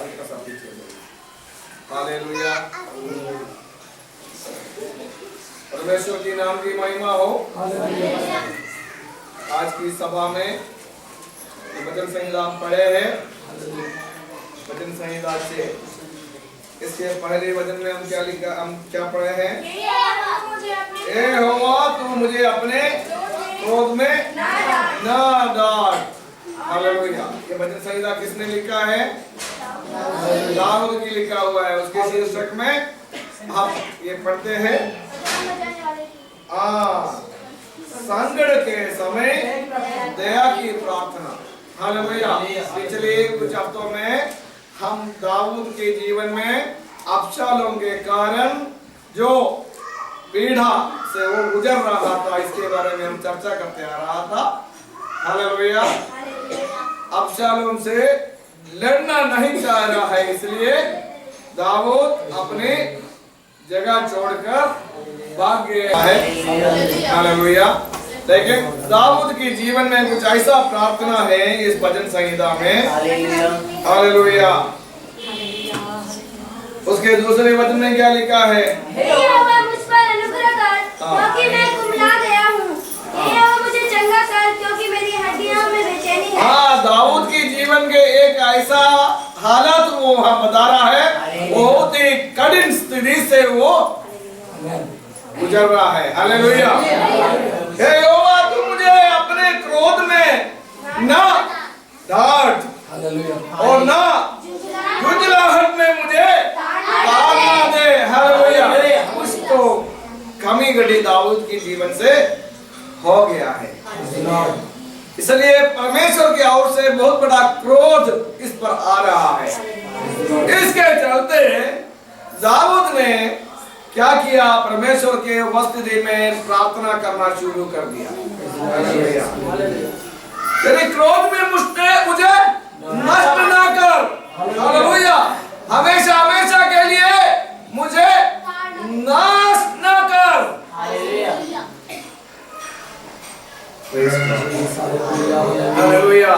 हल्का सा पीछे हालेलुया। परमेश्वर की नाम की महिमा हो। आज की सभा में वचन संहिता हम पढ़े हैं। वचन संहिता से इसके पहले वचन में हम क्या लिखा, हम क्या पढ़े हैं? यहोवा तू मुझे अपने क्रोध में न डांट। हालेलुया। ये वचन संहिता किसने लिखा है? दाऊद की लिखा हुआ है। उसके शीर्षक में आप ये पढ़ते हैं, संकट के समय दया की प्रार्थना। हालेलुया। पिछले कुछ हफ्तों में हम दाऊद के जीवन में अबशालोम के कारण जो पीड़ा से वो गुजर रहा था, इसके बारे में हम चर्चा करते आ रहा था। हालेलुया। अबशालोम से लड़ना नहीं चाह रहा है, इसलिए दाऊद अपने जगह छोड़कर भाग गया है। हालेलुया। लेकिन दाऊद के जीवन में कुछ ऐसा प्रार्थना है इस भजन संहिता में। हालेलुया। उसके दूसरे वचन में क्या लिखा है? यहोवा मुझ पर अनुग्रह कर, क्योंकि मैं कुम्हला गया हूँ। यहोवा मुझे चंगा कर, क्योंकि मेरी हड्डियों में बेचैनी है। हाँ, दाऊद के जीवन के एक ऐसा हालत वो बता रहा है, बहुत ही कठिन स्थिति से वो गुजर रहा है। हालेलुया। हे यहोवा तू मुझे अपने क्रोध में न डांट और न जुझलाहट में मुझे ताड़ना दे। हालेलुया। कुछ तो कमी घटी दाऊद के जीवन से हो गया है, इसलिए परमेश्वर की ओर से बहुत बड़ा क्रोध इस पर आ रहा है। इसके चलते दाऊद ने क्या किया? परमेश्वर के उपस्थिति में प्रार्थना करना शुरू कर दिया। तेरे क्रोध में मुझे नष्ट ना कर। हालेलुया। हमेशा हमेशा के लिए मुझे नाश न कर। हालेलुया।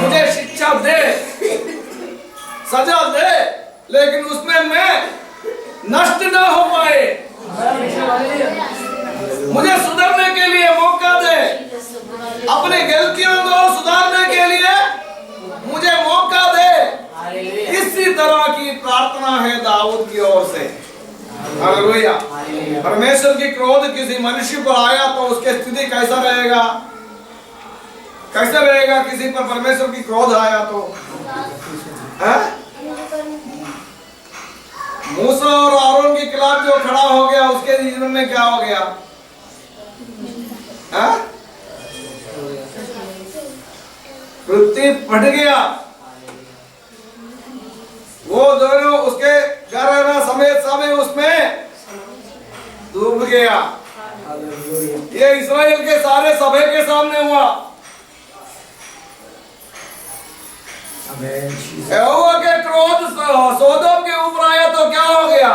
मुझे शिक्षा दे, सजा दे, लेकिन उसमें मैं नष्ट ना हो पाए। मुझे सुधरने के लिए मौका दे, अपनी गलतियों को सुधारने के लिए मुझे मौका दे। इसी तरह की प्रार्थना है दाऊद की ओर से। हालेलुया। परमेश्वर की क्रोध किसी मनुष्य पर आया तो उसकी स्थिति कैसा रहेगा? कैसा रहेगा? किसी पर परमेश्वर की क्रोध आया तो मूसा और आरोन के खिलाफ जो खड़ा हो गया, उसके जीवन में क्या हो गया? पृथ्वी फट गया। वो दोनों उसके घराना समेत सब उसमें डूब गया। ये इस्राएल के सारे सभा के सामने हुआ। यहोवा के क्रोध सोदोम के ऊपर आया तो क्या हो गया?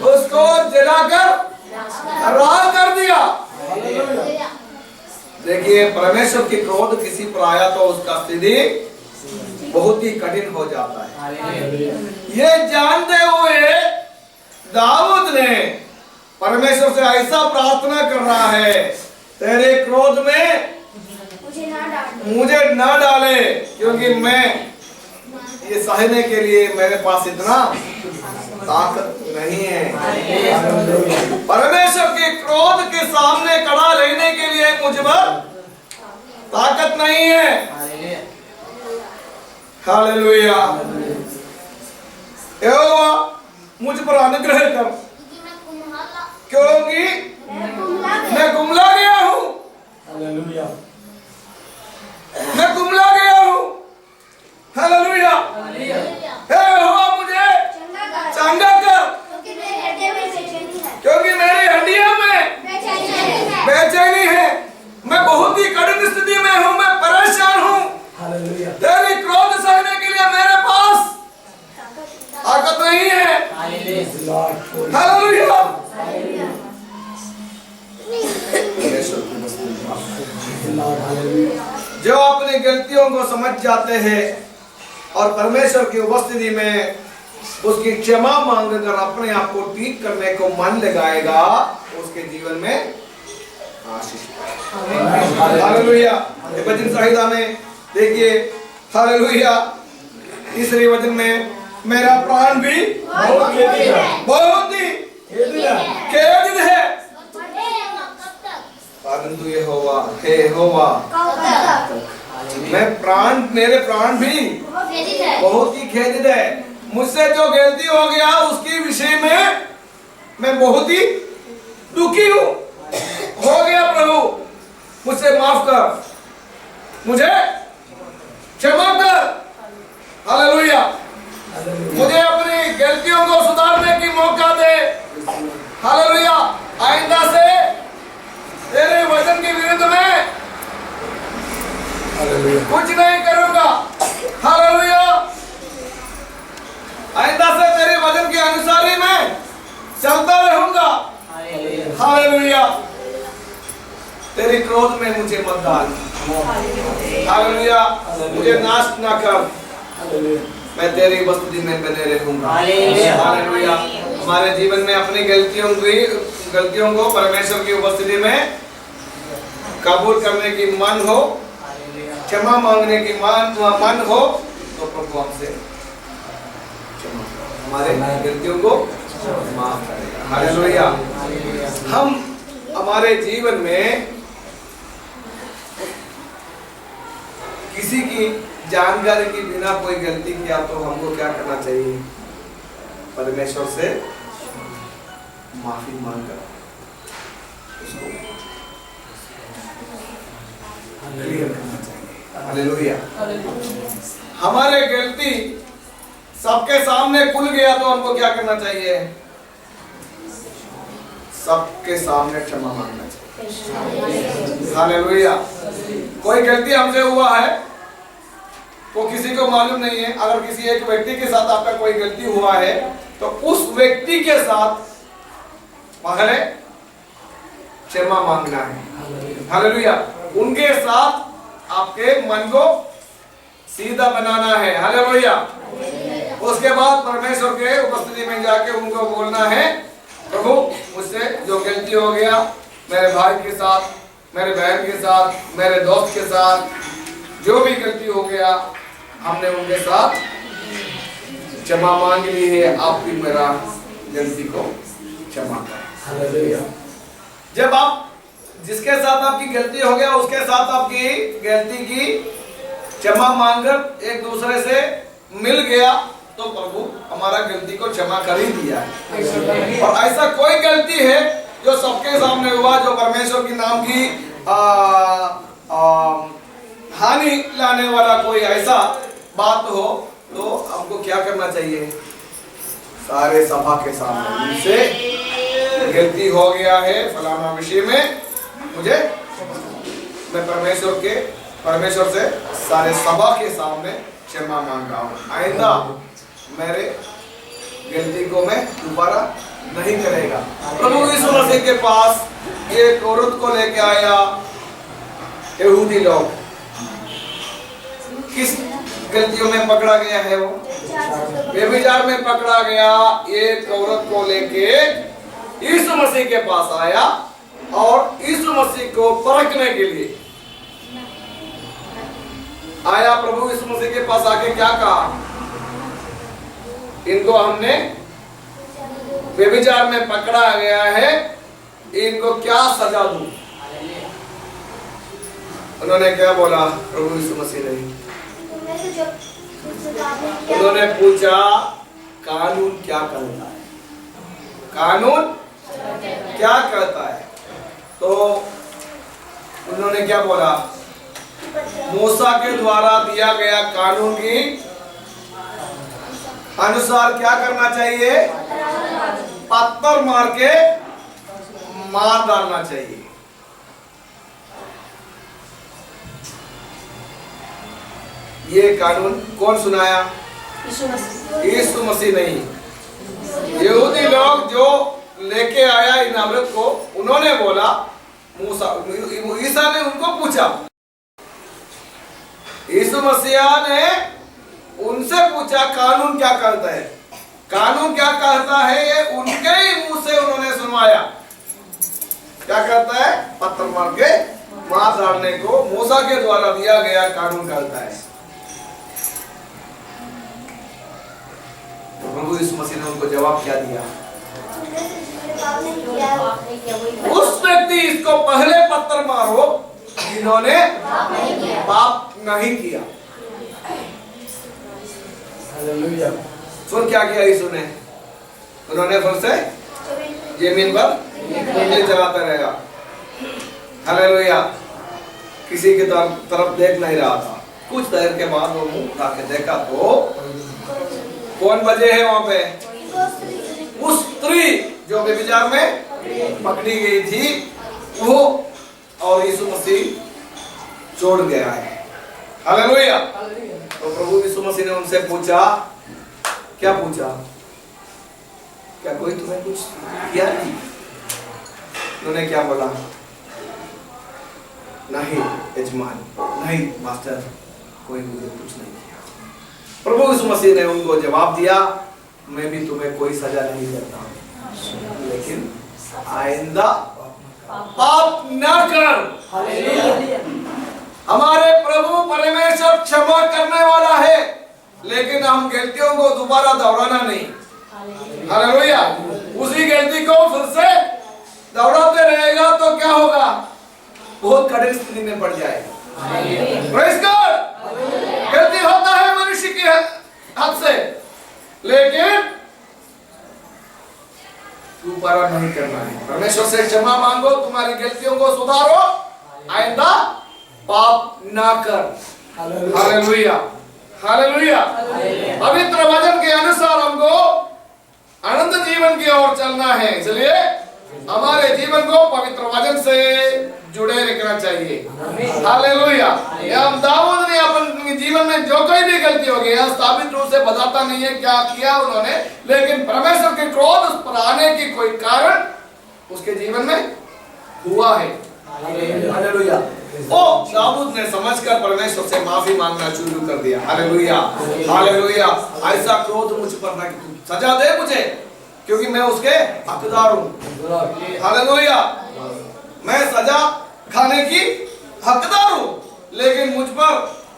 उसको जलाकर राख कर दिया। देखिए, परमेश्वर की क्रोध किसी पर आया तो उसका स्थिति बहुत ही कठिन हो जाता है। ये जानते हुए दाऊद ने परमेश्वर से ऐसा प्रार्थना कर रहा है, तेरे क्रोध में मुझे न डाले, क्योंकि मैं ये सहने के लिए मेरे पास इतना ताकत नहीं है। परमेश्वर के क्रोध के सामने खड़ा रहने के लिए मुझ पर ताकत नहीं है। हालेलुया। यहोवा मुझ पर अनुग्रह कर, क्योंकि मैं कुम्हला गया हूँ। हालेलुया। मैं कुम्हला गया हूँ। हालेलुया। हे यहोवा मुझे चंगा कर, क्योंकि मेरी हड्डियों में बेचैनी है। मैं बहुत ही कठिन स्थिति में हूँ, मैं परेशान हूँ। तेरे क्रोध सहने के लिए मेरे पास ताकत नहीं है। हालेलुया। जो अपनी गलतियों को समझ जाते हैं और परमेश्वर की उपस्थिति में उसकी क्षमा मांगकर अपने आप को ठीक करने को मन लगाएगा, उसके जीवन में आशीष पाएगा। हालेलुया। वचन संहिता में देखिए, हालेलुया, तीसरे वचन में मेरा प्राण भी बहुत ही खेदित है, परंतु यहोवा हे यहोवा मेरे प्राण भी बहुत ही खेदित है। मुझसे जो गलती हो गया उसके विषय में मैं बहुत ही दुखी हूं। हो गया प्रभु, मुझसे माफ कर, मुझे क्षमा कर। हालेलुया। मुझे अपनी गलतियों को सुधारने की मौका दे। हालेलुया। आइंदा से तेरे वचन के विरुद्ध में कुछ नहीं करूंगा। हालेलुया। आइंदा से तेरे वचन के अनुसार ही मैं चलता रहूंगा। हालेलुया। तेरे क्रोध में मुझे मत डाल। हालेलुया। मुझे नाश ना कर, मैं तेरी उपस्थिति में बने रहूंगा। हालेलुया। हमारे जीवन में अपनी गलतियों को परमेश्वर की उपस्थिति में कबूल करने की मन हो, क्षमा मांगने की मन हो, तो प्रभु हमसे हमारे गलतियों को माफ करेगा। हालेलुया। हम हमारे जीवन में किसी की जानकारी के बिना कोई गलती किया तो हमको क्या करना चाहिए? परमेश्वर से माफी मांगकर उसको क्लियर करना चाहिए। हालेलुया। हमारे गलती सबके सामने खुल गया तो हमको क्या करना चाहिए? सबके सामने क्षमा मांगना चाहिए। हालेलुया। कोई गलती हमसे हुआ है वो किसी को मालूम नहीं है। अगर किसी एक व्यक्ति के साथ आपका कोई गलती हुआ है तो उस व्यक्ति के साथ पहले क्षमा मांगना है। हालेलुया। उनके साथ आपके मन को सीधा बनाना है। हालेलुया। उसके बाद परमेश्वर के उपस्थिति में जाके उनको बोलना है, प्रभु मुझसे जो गलती हो गया, मेरे भाई के साथ, मेरे बहन के साथ, मेरे दोस्त के साथ जो भी गलती हो गया, हमने उनके साथ क्षमा मांग ली है, आप भी मेरा गलती को क्षमा करें। जब आप जिसके साथ आपकी गलती हो गया उसके साथ आपकी गलती की क्षमा मांगकर एक दूसरे से मिल गया तो प्रभु हमारा गलती को क्षमा कर ही दिया है। और ऐसा कोई गलती है जो सबके सामने हुआ, जो परमेश्वर की नाम की हानि लाने वाला कोई ऐसा बात हो, तो हमको क्या करना चाहिए? सारे सभा के सामने मुझसे गलती हो गया है फलाना विषय में, मुझे मैं परमेश्वर से सारे सभा के सामने क्षमा मांग रहा हूँ। आइंदा मेरे गलती को मैं दोबारा नहीं करेगा। प्रभु यीशु मसीह के पास एक औरत को लेके आया यहूदी लोग। किस गलतियों में पकड़ा गया है? वो व्यभिचार में पकड़ा गया। एक औरत को लेके यीशु मसीह के पास आया और यीशु मसीह को परखने के लिए आया। प्रभु यीशु मसीह के पास आके क्या कहा? इनको हमने व्यभिचार में पकड़ा गया है, इनको क्या सजा दूं? उन्होंने क्या बोला? प्रभु यीशु मसीह ने उन्होंने पूछा कानून क्या कहता है? कानून क्या कहता है? तो उन्होंने क्या बोला? मूसा के द्वारा दिया गया कानून की अनुसार क्या करना चाहिए? पत्थर मार के मार डालना चाहिए। ये कानून कौन सुनाया? यीशु मसीह नहीं, यहूदी लोग जो लेके आया इन औरत को, उन्होंने बोला, ईसा ने उनको पूछा, यीशु मसीह ने उनसे पूछा कानून क्या कहता है, कानून क्या कहता है, ये उनके ही मुंह से उन्होंने सुनवाया। क्या कहता है? पत्थर मार के मार डालने को मूसा के द्वारा दिया गया कानून कहता है। तो प्रभु यीशु मसीह ने उनको जवाब क्या दिया? उस व्यक्ति इसको पहले पत्थर मारो जिन्होंने पाप नहीं किया। हालेलुया। सुन क्या किया यीशु ने? उन्होंने फिर से जमीन पर उंगली चलाता रहेगा। हालेलुया। किसी की तरफ देख नहीं रहा था। कुछ देर के बाद वो मुंह उठा के देखा तो कौन बजे है वहां पे? उस स्त्री जो व्यभिचार में पकड़ी गई थी वो, और यीशु मसीह छोड़ गया है। हालेलुया। तो प्रभु यीशु मसीह ने उनसे पूछा, क्या पूछा? क्या कोई तुम्हें कुछ किया नहीं? उन्होंने क्या बोला? नहीं यजमान, नहीं मास्टर, कोई मुझे कुछ नहीं किया। प्रभु यीशु मसीह ने उनको जवाब दिया, मैं भी तुम्हें कोई सजा नहीं देता, लेकिन आइंदा पाप न कर। हमारे प्रभु परमेश्वर क्षमा करने वाला है, लेकिन हम गलतियों को दोबारा दोहराना नहीं। हालेलुया। उसी गलती को फिर से दोहराते रहेगा तो क्या होगा? बहुत कठिन स्थिति में पड़ जाएगा। Praise God. गलती होता है मनुष्य की हाथ से, लेकिन दोबारा नहीं करना है। परमेश्वर से क्षमा मांगो, तुम्हारी गलतियों को सुधारो, आइंदा पाप ना कर। हालेलुया। हालेलुया। पवित्र वचन के अनुसार हमको अनंत जीवन की ओर चलना है, इसलिए हमारे जीवन को पवित्र वचन से जुड़े रखना चाहिए। हालेलुया। हम दाऊद ने अपने जीवन में जो कोई भी गलती हो गई, स्थापित रूप से बताता नहीं है क्या किया उन्होंने, लेकिन परमेश्वर के क्रोध उस पर आने की कोई कारण उसके जीवन में हुआ है। हालेलुया। ओ दाऊद ने समझकर परमेश्वर से माफी मांगना शुरू कर दिया। हालेलुया। हालेलुया। ऐसा क्रोध मुझ पर न कि तू सजा दे मुझे, क्योंकि मैं उसके हकदार हूँ। हालेलुया। मैं सजा खाने की हकदार हूँ, लेकिन मुझ पर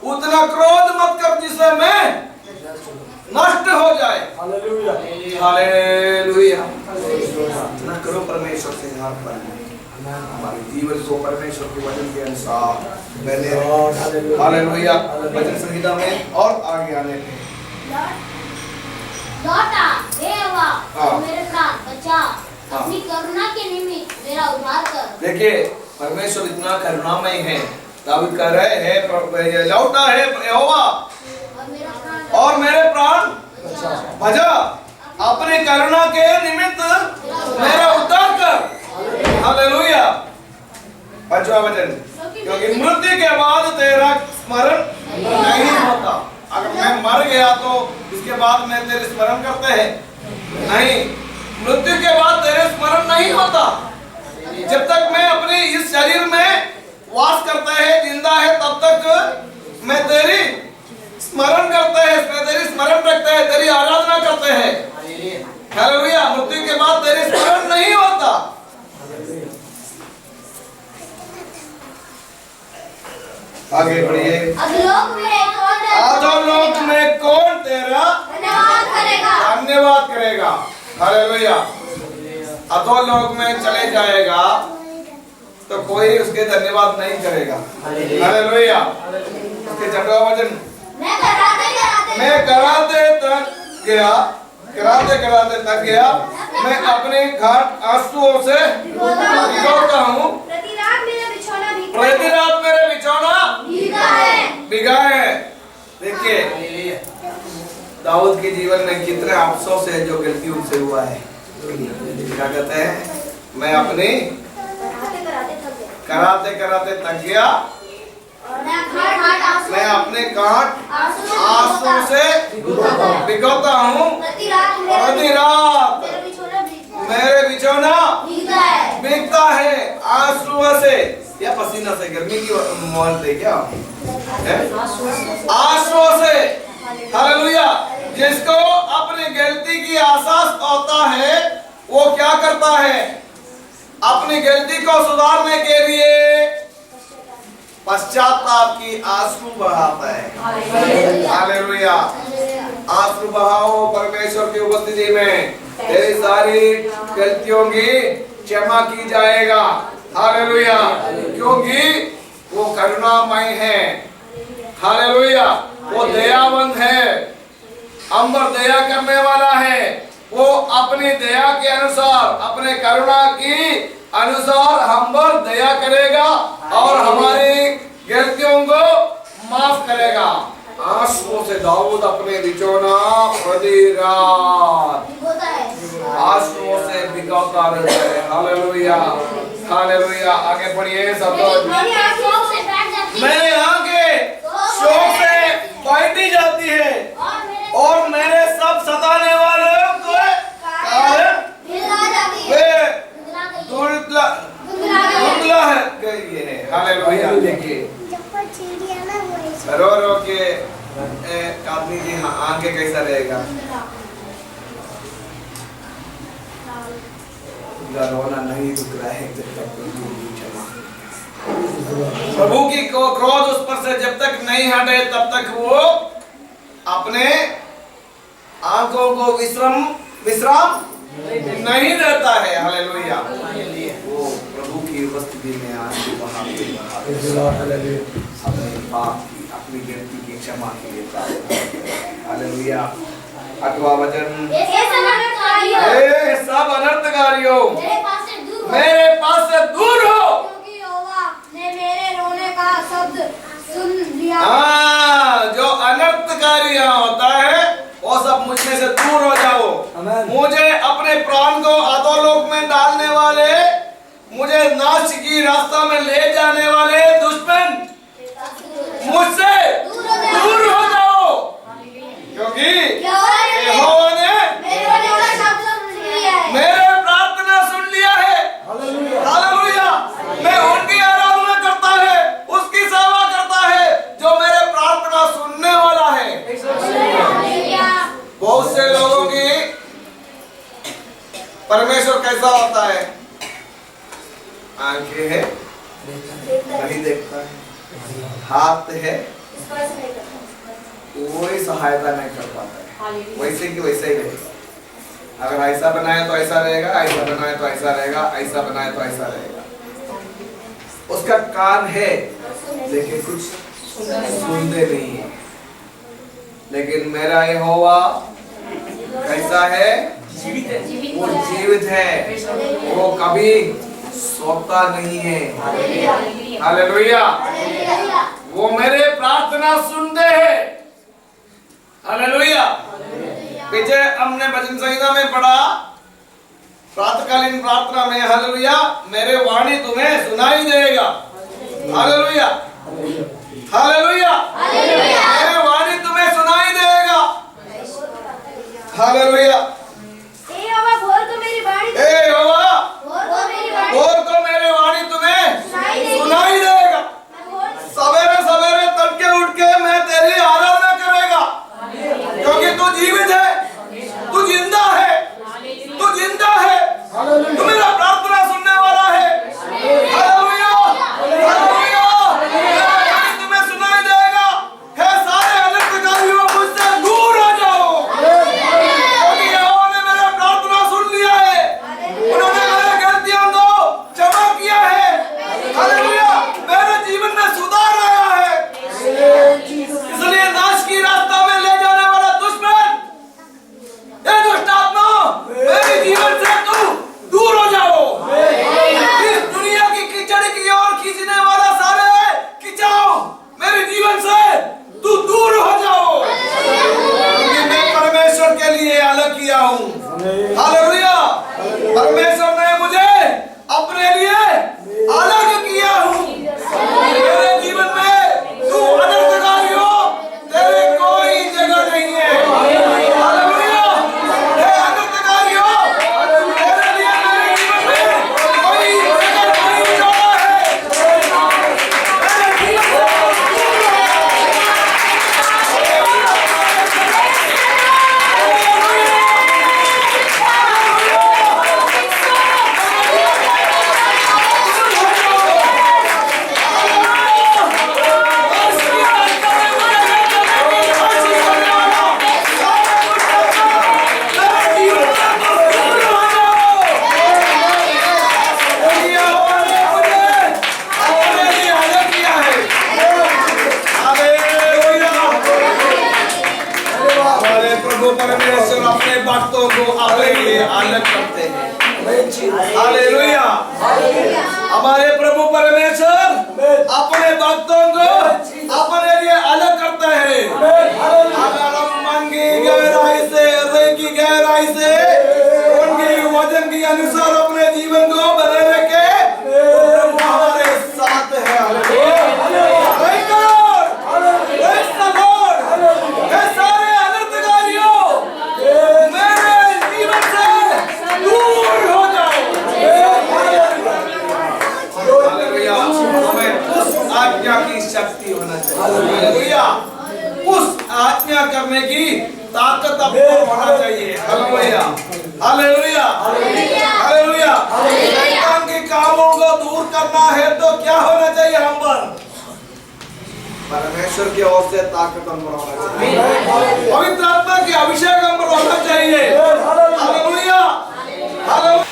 उतना क्रोध मत कर जिससे मैं नष्ट हो जाए। हालेलुया। हालेलुया। न करो परमेश्वर से हार पर, हमारे जीवन को परमेश्वर के वचन के अनुसार मैंने। हालेलुया। वचन संहिता में और आगे आने में लौटा, हे यहोवा, मेरे प्राण बचा, अपनी करुणा के निमित्त मेरा उद्धार कर। देखिए परमेश्वर इतना करुणामय है। दाऊद कह रहे हैं लौटा है यहोवा और मेरे प्राण बचा, अपनी करुणा के निमित्त मेरा उद्धार कर। हालेलुया। 5वां वचन, क्योंकि मृत्यु के बाद तेरा स्मरण नहीं होता। अगर मैं मर गया तो इसके बाद मैं तेरे स्मरण करते हैं नहीं, मृत्यु के बाद तेरे स्मरण नहीं होता। जब तक मैं अपने इस शरीर में वास करता है, जिंदा है, तब तक मैं तेरी स्मरण करते हैं, मैं तेरी स्मरण रखते हैं, तेरी आराधना करते हैं। हालेलुया। मृत्यु के बाद तेरी स्मरण नहीं होता। आगे बढ़िए। अधोलोक में कौन तेरा धन्यवाद करेगा? हालेलुया। अधोलोक में चले जाएगा तो कोई उसके धन्यवाद नहीं करेगा। हालेलुया। उसके 6वां वचन, मैं कराते थक गया, मैं अपने घाट आंसुओं से भिगोता हूँ, प्रति रात मेरे बिछौना भीगा है। देखिए दाऊद के जीवन में कितने अफसोस है जो गलती उनसे हुआ है। क्या कहते हैं? मैं अपने कराते थक गया, मैं अपने घाट आंसू से भिगोता हूँ, प्रति रात मेरे बिछौना भीगता है आंसुओं से या पसीना से। गर्मी की मोहन थे क्या? आंसुओं से हालेलुया। जिसको अपनी गलती की एहसास होता है वो क्या करता है? अपनी गलती को सुधारने के लिए पश्चाताप की आंसू बहाता है। हालेलुया। आंसू बहाओ परमेश्वर की उपस्थिति में, तेरी सारी गलतियों की क्षमा की जाएगा। हालेलुया। क्योंकि वो करुणामय है। हालेलुया। वो दयावंत है, अंबर दया करने वाला है। वो अपनी दया के अनुसार, अपने करुणा की अनुसार हम पर दया करेगा और हमारी गलतियों को माफ करेगा। आंसुओं से दाऊद अपने बिछौना प्रति रात आंसुओं से भिगोता रहता है। हालेलुया। हालेलुया। आगे पढ़िए सब लोग। मेरी आंखें शोक से बैठी जाती है और मेरे सब सताने वालों को धुंधला है गई है। हालेलुया। देखिए रो रो के आदमी की आंखें कैसा रहेगा? रोना नहीं रुक रहा है जब तक प्रभु की क्रोध उस पर से जब तक नहीं हटे तब तक वो अपने आंखों को विश्राम नहीं देता है। हालेलुया। वो प्रभु की उपस्थिति में आंसू बहाते अपने पाप की, अपनी गलती की क्षमा के लिए। हालेलुया। 8वां वचन, सब अनर्थकारियों मेरे पास से दूर हो, क्योंकि यहोवा ने मेरे रोने का शब्द सुन लिया। जो अनर्थकारी होता है वो सब मुझमें से दूर हो जाओ। मुझे अपने प्राण को अधोलोक में डालने वाले, मुझे नाश की रास्ता में ले जाने वाले दुश्मन मुझसे दूर हो जाओ, क्योंकि यहोवा ने मेरे प्रार्थना सुन लिया है। हालेलुया। मैं उनकी आराधना करता है, उसकी सेवा करता है जो मेरे प्रार्थना सुनने वाला है। बहुत से लोगों की परमेश्वर कैसा होता है? आंखें है नहीं देखता है, हाथ है कोई सहायता नहीं कर पाता है, वैसे कि वैसे ही रहेगा। अगर ऐसा बनाए तो ऐसा रहेगा, ऐसा बनाए तो ऐसा रहेगा, ऐसा बनाए तो ऐसा रहेगा। उसका कान है लेकिन कुछ सुनते नहीं है। लेकिन मेरा यहोवा कैसा है? वो जीवित है, वो कभी सोता नहीं है। हालेलुया। वो मेरे प्रार्थना सुनते हैं। हालेलुया। पीछे हमने भजन संहिता में पढ़ा, प्रातःकालीन प्रार्थना में, हालेलुया, मेरे वाणी तुम्हें सुनाई देगा। हालेलुया। हालेलुया। मेरे वाणी तुम्हें सुनाई देगा। हालेलुया। और तो मेरे वाणी तुम्हें सुनाई देगा। सवेरे सवेरे तड़के उठ के मैं तेरी आराधना करेगा, क्योंकि तू जीवित है, तू जिंदा है, तू जिंदा है, तू मेरा प्रार्थना सुनने वाला है। हालेलुया। हालेलुया। तुम्हें सुनाई देगा। हे सारे अनर्थकारियों मुझसे दूर हो जाओ, क्योंकि यहोवा ने मेरा प्रार्थना सुन लिया है। उन्होंने मेरे गलतियों को क्षमा किया है। हालेलुया। मेरे जीवन में सुधार आया है। इसलिए नाश की रास्ता में ले जाने वाला दुश्मन, ये दुष्ट आत्मा, मेरे जीवन से तू दूर हो जाओ। इस दुनिया की कीचड़ की ओर खींचने वाला सारे खिंचाओ मेरे जीवन से तू दूर हो जाओ, क्योंकि मैं परमेश्वर के लिए अलग किया हूँ। हालेलुया। परमेश्वर ने मुझे अपने लिए अलग किया हूँ। मेरे जीवन में तू अनर्थकारी हो, तेरे कोई जगह नहीं है। हालेलुया। हे अनर्थकारी हो, तेरे लिए मेरे जीवन में कोई जगह नहीं छोड़ा है। मेरे जीवन से हमारे प्रभु परमेश्वर अपने भक्तों को अपने लिए अलग करते हैं। हालेलुया। हमारे प्रभु परमेश्वर अपने भक्तों को अपने लिए अलग करते हैं। अगर हम मन की गहराई से, हृदय की गहराई से उनके वचन के अनुसार अपने जीवन को बनाने के प्रभु हमारे साथ है। सारे अनर्थकारियों मेरे जीवन से दूर हो जाओ। हालेलुया। हमें उस आज्ञा की शक्ति होना चाहिए। हालेलुया। उस आज्ञा करने की ताकत आपको होना चाहिए। हालेलुया। हालेलुया। हालेलुया। शैतान के कामों को दूर करना है तो क्या होना चाहिए हम पर? परमेश्वर की ओर से ताकत हम पर होना चाहिए। पवित्र आत्मा की अभिषेक हम पर होना चाहिए। हालेलुया। हालेलुया।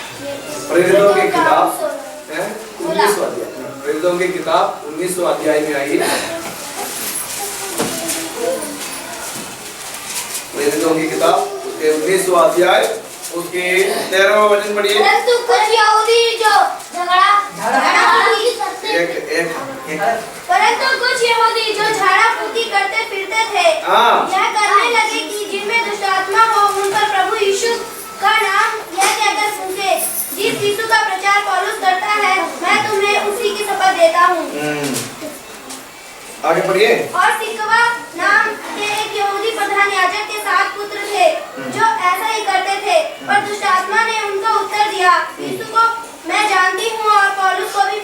प्रेरितों की किताब 19वां अध्याय, प्रेरितों की किताब 19वां अध्याय में आई। प्रेरितों की किताब 19वां अध्याय उसके 13वां वचन पढ़िए। परंतु कुछ यहूदी जो झाड़ा फूकी करते फिरते थे, यह करने लगे कि जिनमें दुष्ट आत्मा हो उन पर प्रभु यीशु का नाम यह कहकर फूंके, जिस यीशु का प्रचार पौलुस करता है, मैं तुम्हें उसी की शपथ देता हूँ। आगे पढ़िए। और सिकवा नाम के एक यहूदी प्रधान याजक के 7 पुत्र थे जो ऐसा ही करते थे, पर दुष्ट आत्मा ने उनको उत्तर दिया, यीशु को मैं जानती हूँ और पौलुस को भी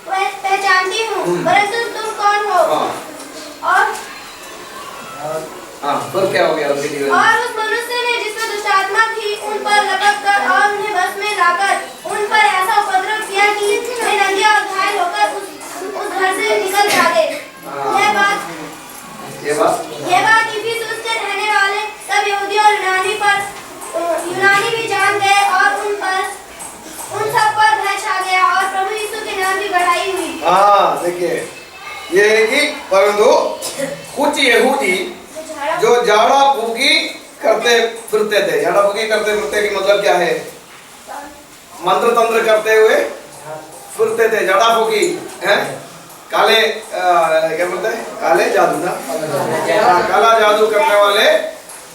पहचानती हूँ, परंतु तुम कौन हो? और फिर क्या हो गया उनके जीवन में? और उस मनुष्य ने जिसमें दुष्ट आत्मा थी उन पर लपक कर और उन्हें बस में लाकर उन पर ऐसा उपद्रव किया कि वे नंगे और घायल होकर उस घर से निकल भागे। यह बात इफिसुस के रहने वाले सब यहूदी और यूनानी भी जान गए और उन सब पर भय छा गया और प्रभु यीशु के नाम की बढ़ाई हुई। देखिए ये है कि परंतु कुछ यहूदी जो झाड़ा फूकी करते फिरते थे। झाड़ा फूकी करते फिरते की मतलब क्या है? मंत्र तंत्र करते हुए फिरते थे। झाड़ा फूकी है काले क्या बोलते हैं? काले जादू ना, काला जादू करने वाले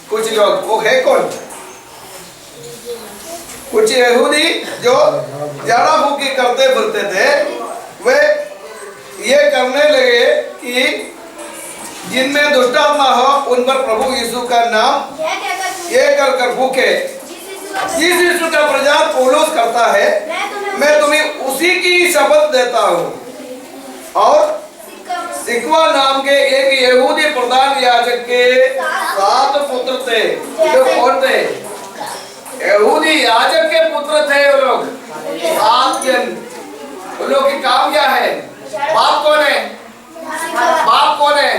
कुछ लोग। वो है कौन? कुछ यहूदी जो झाड़ा फूकी करते फिरते थे, वे ये करने लगे कि जिनमें दुष्ट आत्मा हो उन पर प्रभु यीशु का नाम ये कर फूके, जिस यीशु का प्रचार पौलुस करता है, मैं तुम्हें उसी की शपथ देता हूँ। और सिकवा नाम के एक यहूदी प्रधान याजक के 7 पुत्र थे। जो कौन थे? यहूदी याजक के पुत्र थे वो लोग, 7 जन। उन लोग की काम क्या है? बाप कौन है? बाप कौन है?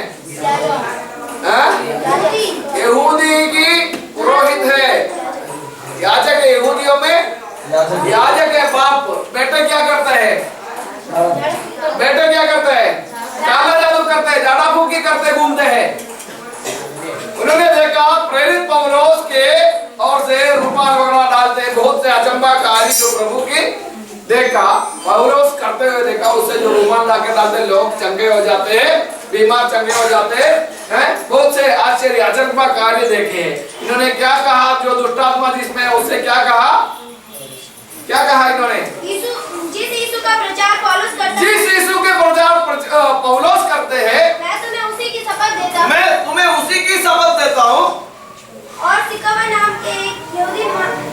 यहूदी की पुरोहित है, याजक है। यहूदियों में याजक है बाप। बेटा क्या करता है? बेटा क्या करता है? काला जादू करता है, झाड़ा फूकी करते घूमते हैं। उन्होंने देखा प्रेरित पौलुस के और से रूमाल वगैरह डालते, बहुत से अचंबाकारी जो प्रभु की देखा, पौलुस करते हुए देखा। उससे जो रूमाल लाके डालते लोग चंगे हो जाते हैं, बीमार चंगे हो जाते हैं। बहुत से आश्चर्य अचंबा कार्य देखे। इन्होंने क्या कहा? जो दुष्ट आत्मा जिसमें उससे क्या कहा? क्या कहा इन्होंने? जिस यीशु का प्रचार पौलुस करता है, जिस यीशु के प्रचार पौलुस करते हैं, मैं तुम्हें उसी की शपथ देता हूँ। मैं तुम्हें उसी की शपथ देता हूँ। और सिकवा नाम के एक यहूदी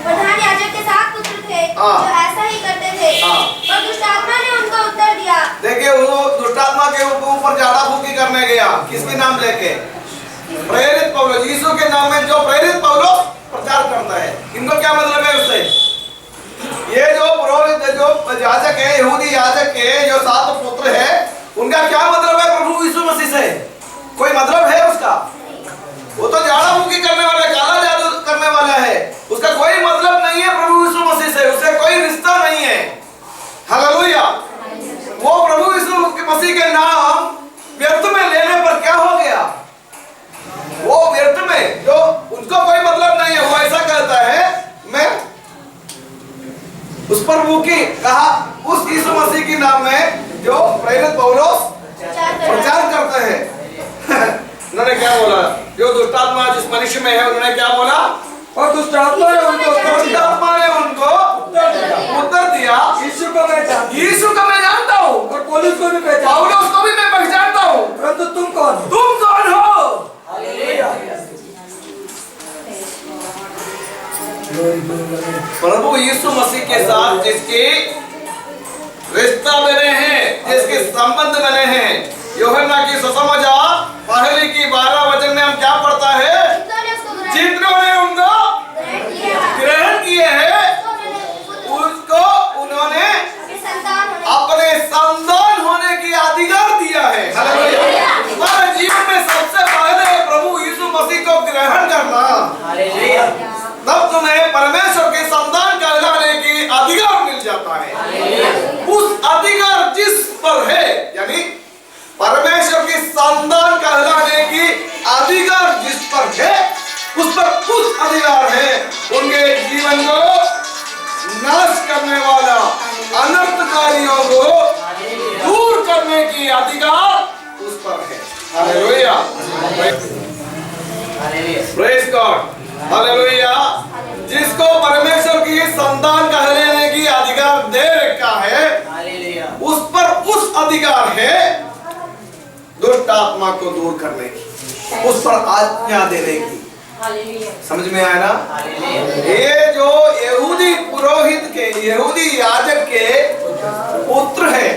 प्रधान याजक के 7 पुत्र थे जो ऐसा ही करते थे, पर दुष्ट आत्मा ने उनको उत्तर दिया। देखिए वो दुष्ट आत्मा के ऊपर झाड़ा फूकी करने गया, किसके नाम लेके? प्रेरित पौलुस। यीशु के नाम में जो प्रेरित पौलुस प्रचार करता है, इनको क्या मतलब है उससे? ये जो पुरोहित जो याजक है, यहूदी याजक के जो 7 पुत्र है, उनका क्या मतलब है प्रभु यीशु मसीह से? कोई मतलब है उसका? वो तो झाड़ा फूकी करने वाला, काला जादू करने वाला है, उसका कोई मतलब नहीं है प्रभु यीशु मसीह से, उससे कोई रिश्ता नहीं है। हालेलुया। वो प्रभु यीशु मसीह के नाम व्यर्थ में लेने पर क्या हो गया? वो व्यर्थ में जो उनको प्रभु की कहा उस यीशु मसीह के नाम में जो प्रेरित पौलुस प्रचार करते हैं उन्होंने क्या बोला? जो दुष्टात्मा जिस मनुष्य में है उन्होंने क्या बोला? और दुष्टात्मा ने उनको उत्तर दिया, यीशु को मैं जानता हूँ और पौलुस को भी पहचानता हूँ, पौलुस को भी मैं पहचानता हूँ, परंतु तुम कौन हो? तुम कौन हो? प्रभु यीशु मसीह के साथ जिसके रिश्ता बने हैं, जिसके संबंध बने हैं, यूहन्ना की सुसमाचार पहली की 12 वचन में हम क्या पढ़ता है? जिन्होंने उनको ग्रहण किए हैं उसको उन्होंने अपने संतान होने की अधिकार दिया है। हमारे जीवन में सबसे पहले प्रभु यीशु मसीह को ग्रहण करना, तब तुम्हें परमेश्वर के संतान कहलाने की अधिकार मिल जाता है। उस अधिकार जिस पर है, यानी परमेश्वर के संतान कहलाने की अधिकार जिस पर है, उस पर कुछ अधिकार है। उनके जीवन को नाश करने वाला अनर्थकारियों को दूर करने की अधिकार उस पर है। Hallelujah, praise God, hallelujah. जिसको परमेश्वर की संतान कहलाने की अधिकार दे रखा है, उस पर उस अधिकार है दुष्ट आत्मा को दूर करने की, उस पर आज्ञा देने की। समझ में आया ना? ये जो यहूदी पुरोहित के, यहूदी याजक के पुत्र है,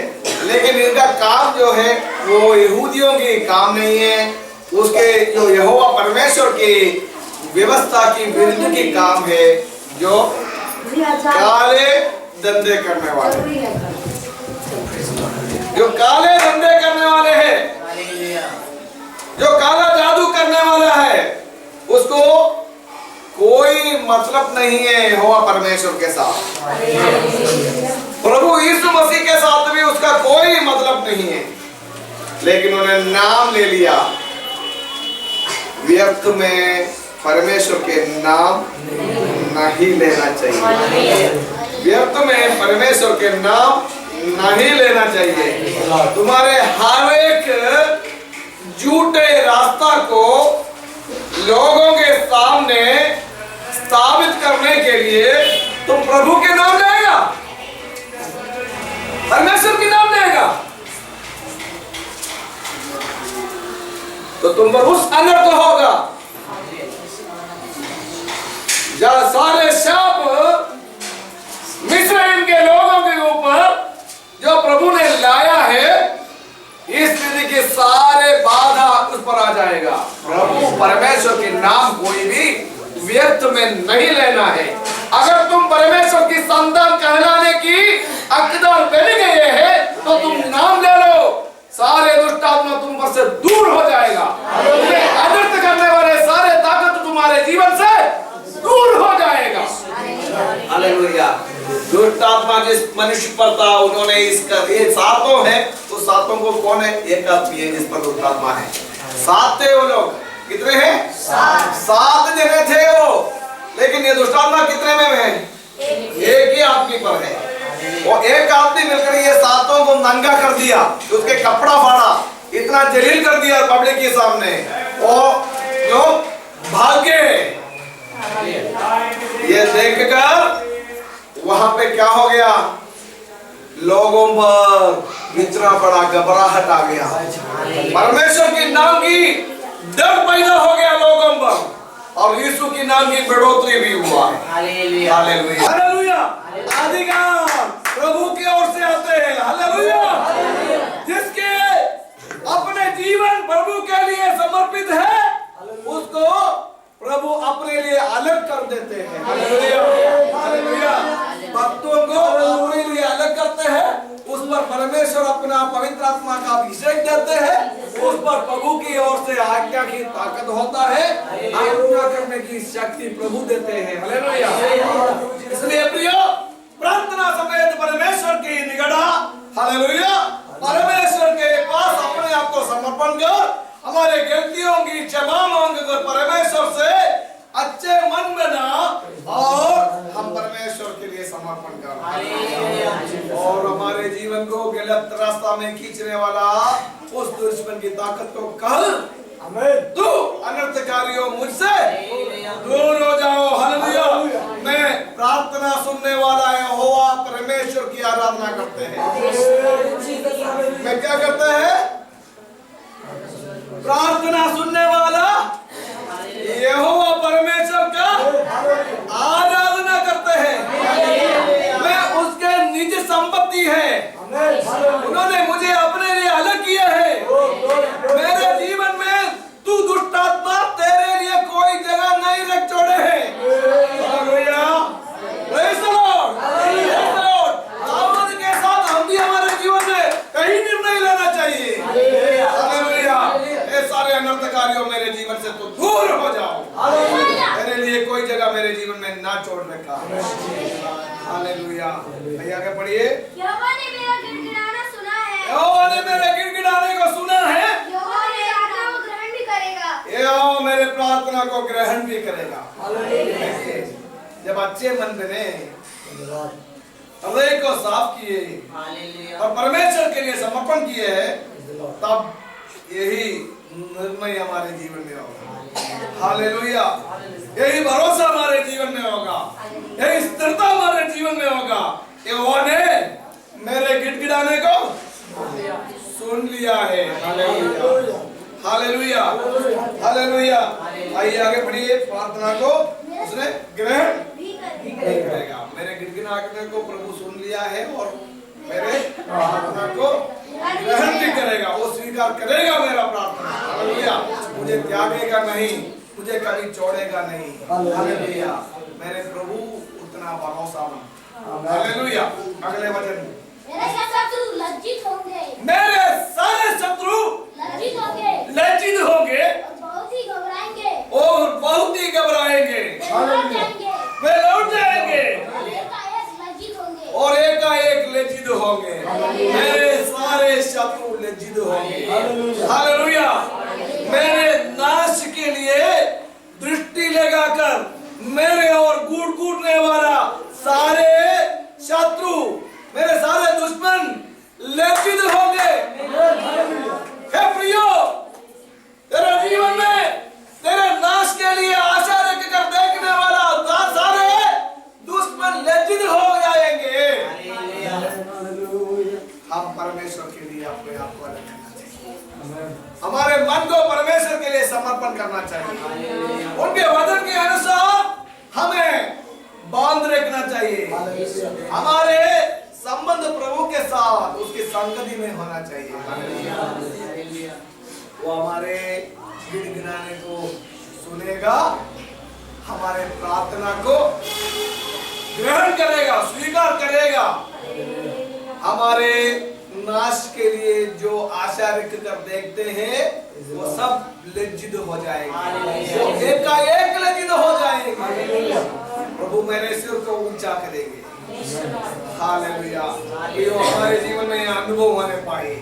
लेकिन इनका काम जो है वो यहूदियों की काम नहीं है, उसके जो यहोवा परमेश्वर की व्यवस्था की विरुद्ध की काम है, जो काले धंधे करने वाले, जो काले धंधे करने वाले हैं, जो काला जादू करने वाला है, उसको कोई मतलब नहीं है यहोवा परमेश्वर के साथ। प्रभु यीशु मसीह के साथ भी उसका कोई मतलब नहीं है, लेकिन उन्हें नाम ले लिया। व्यर्थ में परमेश्वर के नाम नहीं लेना चाहिए, व्यर्थ में परमेश्वर के नाम नहीं लेना चाहिए। तुम्हारे हर एक झूठे रास्ता को लोगों के सामने स्थापित करने के लिए तुम प्रभु के नाम लेगा, परमेश्वर के नाम लेगा, तो तुम पर उस अनर्थ होगा। जहाँ सारे शाप मिस्र के लोगों के ऊपर जो प्रभु ने लाया है, इस विधि के सारे बाधा उस पर आ जाएगा। प्रभु परमेश्वर के नाम कोई भी व्यर्थ में नहीं लेना है। अगर तुम परमेश्वर की संतान कहलाने की हकदार बन गए हैं, तो तुम नाम ले लो, सारे दुष्ट आत्मा तुम पर से दूर हो जाएगा। अनर्थ करने वाले सारे ताकत तुम्हारे जीवन से दूर हो जाएगा। हालेलुया। दुष्ट आत्मा जिस मनुष्य पर था, उन्होंने इसका ये सातों है, तो सातों को कौन है? एक आदमी है जिस पर दुष्ट आत्मा है। सात थे वो लोग, कितने हैं? सात जने थे वो, लेकिन ये दुष्ट आत्मा कितने में है? एक ही आदमी पर है। वो एक आदमी मिलकर ये सातों को नंगा कर दिया, उसके कपड़ा फाड़ा, इतना जलील कर दिया पब्लिक के सामने, और लोग भाग गए। ये देखकर वहां पे क्या हो गया? लोगों पर इतना बड़ा घबराहट आ गया, परमेश्वर के नाम की डर पैदा हो गया लोगों पर, और यीशु की नाम की बढ़ोतरी भी हुआ है। Hallelujah, hallelujah. अधिकार प्रभु की ओर से आते हैं। हालेलुया। जिसके अपने जीवन प्रभु के लिए समर्पित है, उसको प्रभु अपने लिए अलग कर देते हैं। Hallelujah, hallelujah. भक्तों को अपने लिए अलग करते हैं, उस पर परमेश्वर अपना पवित्र आत्मा का अभिषेक देते हैं, उस पर प्रभु की ओर से आज्ञा की ताकत होता है, आज्ञा करने की शक्ति प्रभु देते हैं। हालेलुया। इसलिए प्रियो, प्रार्थना समेत परमेश्वर की निगड़ा, हालेलुया, परमेश्वर के पास अपने आप को समर्पण कर, हमारे गलतियों की क्षमा मांगकर परमेश्वर से अच्छे मन बना, और हम परमेश्वर के लिए समर्पण कर। रास्ता में खींचने वाला उस दुश्मन की ताकत को कल तू अनर्थकारियों मुझसे दूर हो जाओ। हालेलुया। मैं प्रार्थना सुनने वाला यहोवा परमेश्वर की आराधना करते हैं। मैं क्या करते हैं? प्रार्थना सुनने वाला यहोवा परमेश्वर का आराधना करते हैं। मैं उसके निज संपत्ति है। उन्होंने मुझे अपने लिए अलग किया है। मेरे जीवन में तू दुष्ट आत्मा तेरे लिए कोई जगह नहीं रख छोड़े है। Hallelujah. Praise the Lord. Praise the Lord. दाऊद के साथ हम भी हमारे जीवन में कहीं निर्णय लेना चाहिए। हालेलुया। ये सारे अनर्थकारियों मेरे जीवन से तो दूर हो जाओ। मेरे लिए कोई जगह मेरे जीवन में ना छोड़ रखा। हालेलुया। भैया के पढ़िए। यहोवा ने मेरा गिड़गिड़ाना सुना है। यहोवा ने मेरे गिड़गिड़ाने को सुना है। यहोवा मेरी प्रार्थना को ग्रहण भी करेगा। यहोवा मेरे प्रार्थना को ग्रहण भी करेगा। जब अच्छे मन बने, हृदय को साफ किए और परमेश्वर के लिए समर्पण किए हैं, तब यही निर्णय हमारे जीवन में होगा। हालेलुया। यही भरोसा हमारे जीवन में होगा। यही स्थिरता हमारे जीवन में होगा। यहोवा ने मेरे गिड़गिड़ाने को सुन लिया है। हालेलुया। हालेलुया। हालेलुया। आइए आगे बढ़िए। प्रार्थना को उसने ग्रहण भी करेगा। मेरे गिड़गिड़ाने को प्रभु सुन लिया है और मेरे प्रार्थना को ग्रहण भी करेगा। वो स्वीकार करेगा मेरा प्रार्थना। हालेलुया। मुझे त्यागेगा नहीं, मुझे कभी छोड़ेगा नहीं। हालेलुया। मेरे प्रभु उतना भरोसामंद। हालेलुया। अगले वचन। मेरे शत्रु लज्जित होंगे। मेरे सारे शत्रु लज्जित होंगे। लज्जित होंगे और बहुत ही घबराएंगे। और बहुत ही घबराएंगे। वे लौट जाएंगे। वे लौट जाएंगे और एकाएक लज्जित होंगे। और एकाएक लज्जित होंगे। मेरे सारे शत्रु लज्जित होंगे। हालेलुया। मेरे नाश के लिए दृष्टि लगाकर मेरे और कूट कूटने वाला सारे शत्रु, मेरे सारे दुश्मन लज्जित होंगे। हे प्रियो, तेरे जीवन में तेरे नाश के लिए आशा रख कर देखने वाला सारे दुश्मन लज्जित हो जाएंगे। हम परमेश्वर के लिए अपने आप को अलग करना चाहिए। हमारे मन को परमेश्वर के लिए समर्पण करना चाहिए। उनके वचन के अनुसार हमें बांध रखना चाहिए। हमारे संबंध प्रभु के साथ उसकी संगति में होना चाहिए। वो हमारे गिड़गिड़ाने को सुनेगा, हमारे प्रार्थना को ग्रहण करेगा, स्वीकार करेगा। हमारे नाश के लिए जो आशा रख कर देखते हैं वो सब लज्जित हो जाएंगे। एकाएक लज्जित हो जाएंगे। प्रभु मेरे सिर को ऊंचा करेंगे। हालेलुया। ये हमारे जीवन में यह अनुभव होने पाए।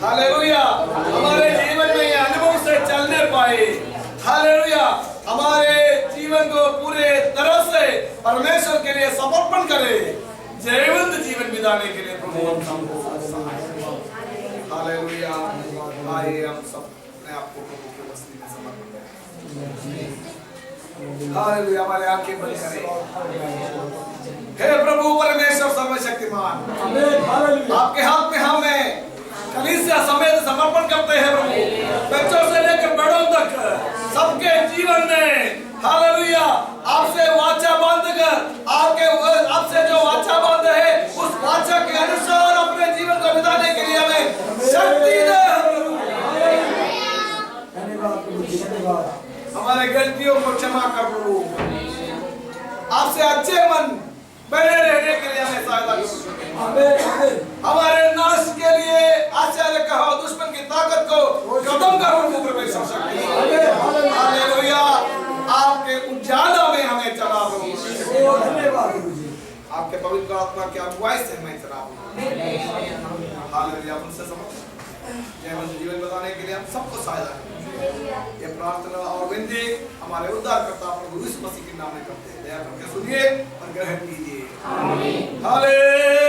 हालेलुया। हमारे जीवन में यह अनुभव से चलने पाए। हालेलुया। हमारे जीवन को पूरे तरह से परमेश्वर के लिए समर्पण करें, जीवंत जीवन बिताने के लिए प्रभु हमको सहाय करे। हालेलुया। आइए हम सब अपने आप को प्रभु के वसीले में समर्पण करें। हालेलुया। हमारे आंखें बंद करें। हे प्रभु परमेश्वर सर्वशक्तिमान, आपके हाथ में हमें कलीसिया समेत समर्पण करते हैं प्रभु। बच्चों से लेकर बड़ों तक सबके जीवन में हालेलुया आपसे वाचा बांधकर आपसे जो वाचा बांधे है उस वाचा के अनुसार अपने जीवन को बिताने के लिए हमें शक्ति दे। हमारे गलतियों को क्षमा कर प्रभु। आपसे अच्छे मन बने रहने के लिए हमें सहायता करो। हमारे नाश के लिए आशा रखा हो दुश्मन की ताकत को खत्म करो परमेश्वर शक्ति। हालेलुया। आपके उजाला में हमें चला दो। आपके पवित्र आत्मा की अगुवाई से हमें चला दो। हालेलुया। उनसे समझ जीवन बताने के लिए हम सबको सहायता करें। ये प्रार्थना और विनती हमारे उद्धारकर्ता प्रभु यीशु मसीह के नाम में करते हैं। दया करके सुनिए और ग्रहण कीजिए। हालेलुया।